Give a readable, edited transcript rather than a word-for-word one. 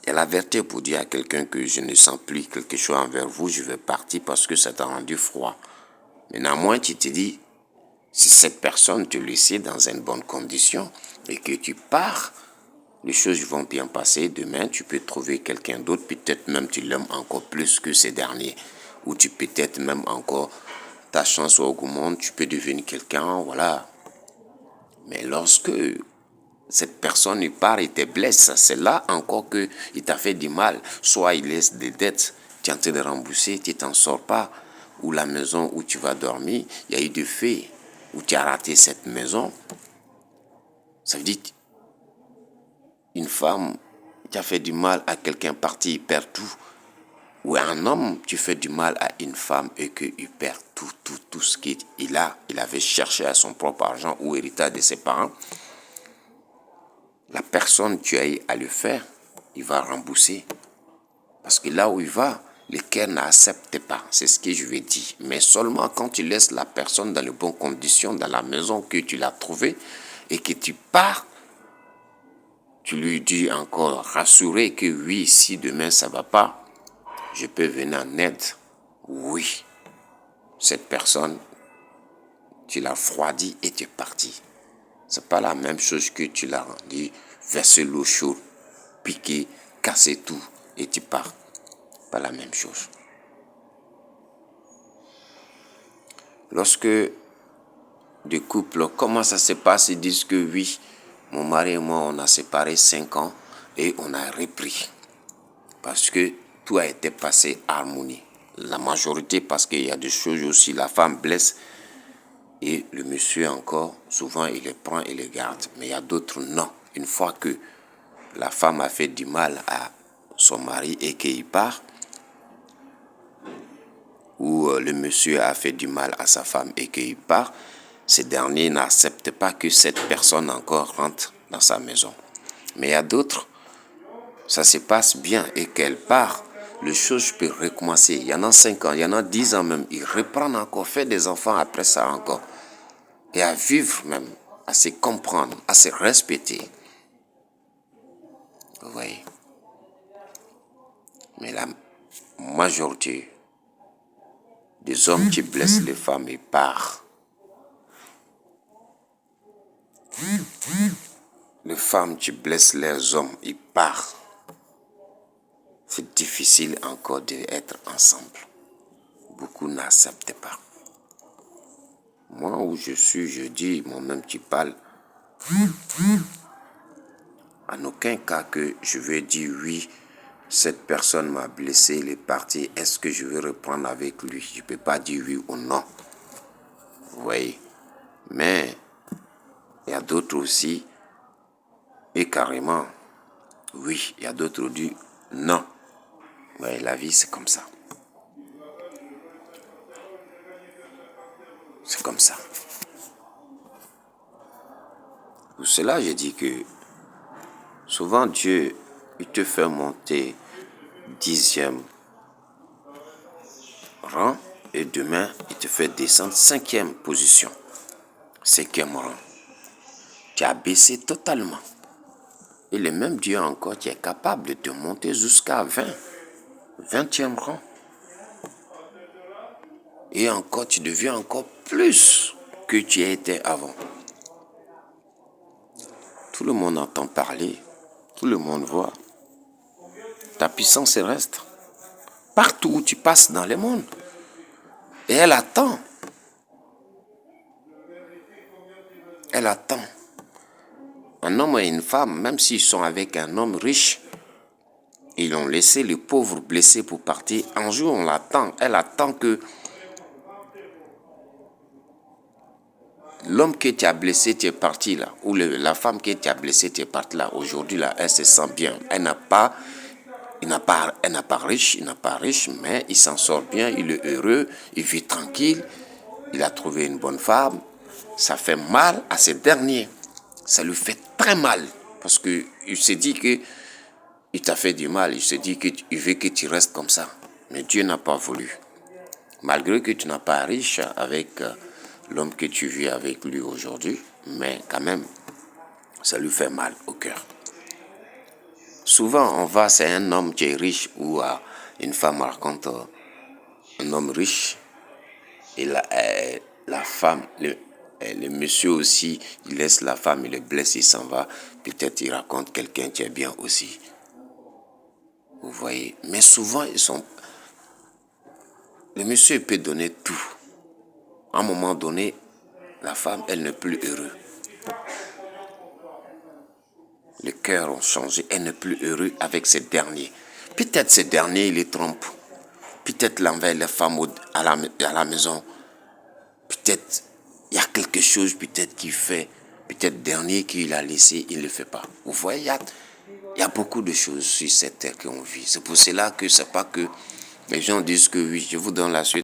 Elle avertit pour dire à quelqu'un que je ne sens plus quelque chose envers vous, je vais partir parce que ça t'a rendu froid. Mais néanmoins, tu te dis, si cette personne te laissait dans une bonne condition et que tu pars, les choses vont bien passer. Demain, tu peux trouver quelqu'un d'autre, peut-être même tu l'aimes encore plus que ces derniers. Ou tu peut-être même encore, ta chance augmente, tu peux devenir quelqu'un, voilà. Mais lorsque cette personne il part et te blesse, c'est là encore qu'il t'a fait du mal. Soit il laisse des dettes, tu es en train de rembourser, tu t'en sors pas. Ou la maison où tu vas dormir, il y a eu des faits où tu as raté cette maison. Ça veut dire une femme, tu as fait du mal à quelqu'un parti, il perd tout. Ou un homme, tu fais du mal à une femme et qu'il perd tout ce qu'il a. Il avait cherché à son propre argent ou héritage de ses parents. La personne, tu as eu à le faire, il va rembourser. Parce que là où il va, le cœur n'accepte pas. C'est ce que je vais dire. Mais seulement quand tu laisses la personne dans les bonnes conditions, dans la maison que tu l'as trouvée, et que tu pars, tu lui dis encore, rassuré que oui, si demain ça ne va pas, je peux venir en aide. Oui, cette personne, tu l'as refroidi et tu es parti. Ce n'est pas la même chose que tu l'as rendu, verser l'eau chaude, piquer, casser tout et tu pars. Pas la même chose. Lorsque des couples, comment ça se passe, ils disent que oui, mon mari et moi, on a séparé 5 ans et on a repris. Parce que tout a été passé harmonie. La majorité, parce qu'il y a des choses aussi, la femme blesse et le monsieur encore, souvent il les prend et les garde. Mais il y a d'autres, non. Une fois que la femme a fait du mal à son mari et qu'il part, ou le monsieur a fait du mal à sa femme et qu'il part, ce dernier n'accepte pas que cette personne encore rentre dans sa maison. Mais il y a d'autres, ça se passe bien et qu'elle part, les choses peuvent recommencer. Il y en a 5 ans, il y en a 10 ans même. Ils reprennent encore, faire des enfants après ça encore. Et à vivre même, à se comprendre, à se respecter. Vous voyez. Mais la majorité des hommes qui blessent les femmes, ils partent. Les femmes qui blessent les hommes, ils partent. C'est difficile encore d'être ensemble. Beaucoup n'acceptent pas. Moi où je suis, je dis, moi-même tu parles, en aucun cas que je vais dire oui, cette personne m'a blessé, il est parti, est-ce que je vais reprendre avec lui? Je ne peux pas dire oui ou non. Vous voyez. Mais il y a d'autres aussi, et carrément, oui, il y a d'autres qui disent non. Ouais, la vie, c'est comme ça. C'est comme ça. Pour cela, je dis que souvent Dieu, il te fait monter 10e rang et demain, il te fait descendre 5e position, 5e rang. Tu as baissé totalement. Et le même Dieu encore qui est capable de te monter jusqu'à 20e rang. Et encore, tu deviens encore plus que tu étais avant. Tout le monde entend parler, tout le monde voit. Ta puissance reste partout où tu passes dans le monde. Et elle attend. Elle attend. Un homme et une femme, même s'ils sont avec un homme riche, ils ont laissé les pauvres blessés pour partir. Un jour, on l'attend. Elle attend que l'homme que tu as blessé, tu es parti là. Ou la femme que tu as blessée, tu es parti là. Aujourd'hui, là, elle se sent bien. Elle n'a pas riche, mais il s'en sort bien. Il est heureux. Il vit tranquille. Il a trouvé une bonne femme. Ça fait mal à ce dernier. Ça lui fait très mal. Parce qu'il se dit que il t'a fait du mal. Il se dit qu'il veut que tu restes comme ça. Mais Dieu n'a pas voulu. Malgré que tu n'as pas riche avec l'homme que tu vis avec lui aujourd'hui, mais quand même, ça lui fait mal au cœur. souvent, on va, c'est un homme qui est riche ou une femme raconte un homme riche et la femme, le monsieur aussi, il laisse la femme, il le blesse, il s'en va. Peut-être il raconte quelqu'un qui est bien aussi. Vous voyez. Mais souvent, le monsieur peut donner tout. À un moment donné, la femme, elle n'est plus heureuse. Les cœurs ont changé, elle n'est plus heureuse avec ces derniers. Peut-être ces derniers, il les trompe. Peut-être l'envers les femmes à la maison. Peut-être il y a quelque chose peut-être qu'il fait. Peut-être dernier qu'il a laissé, il ne le fait pas. Vous voyez, il y a beaucoup de choses sur cette terre qu'on vit. C'est pour cela que c'est pas que les gens disent que oui, je vous donne la suite.